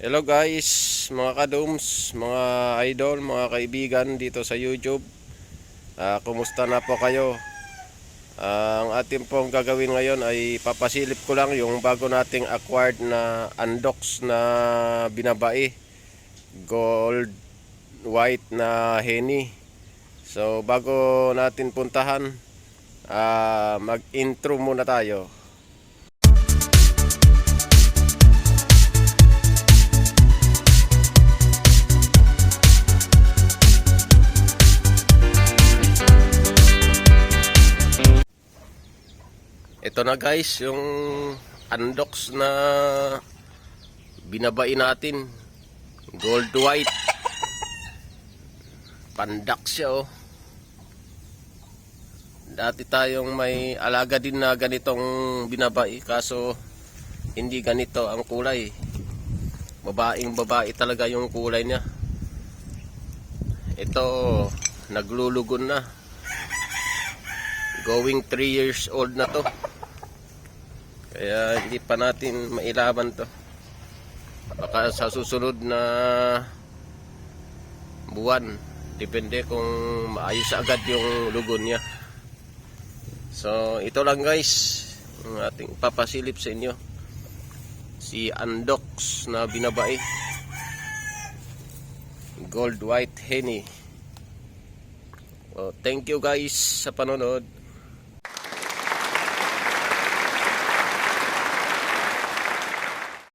Hello guys, mga kadoms, mga idol, mga kaibigan dito sa YouTube. Kumusta na po kayo? Ang ating pong gagawin ngayon ay papasilip ko lang yung bago nating acquired na Andox na binabae. Gold white na Henny. So bago natin puntahan, mag-intro muna tayo. Ito na guys, yung Andox na binabae natin. Gold white. Pandak siya oh. Dati tayong may alaga din na ganitong binabae, kaso hindi ganito ang kulay. Babaeng babae talaga yung kulay niya. Ito, naglulugon na. Going 3 years old na to. Kaya hindi pa natin mailaban to. Baka sa susunod na buwan, depende kung maayos agad yung lugon niya. So ito lang guys, ang ating papasilip sa inyo, si Andox na binabae, Gold white Henny. Thank you guys sa panonood.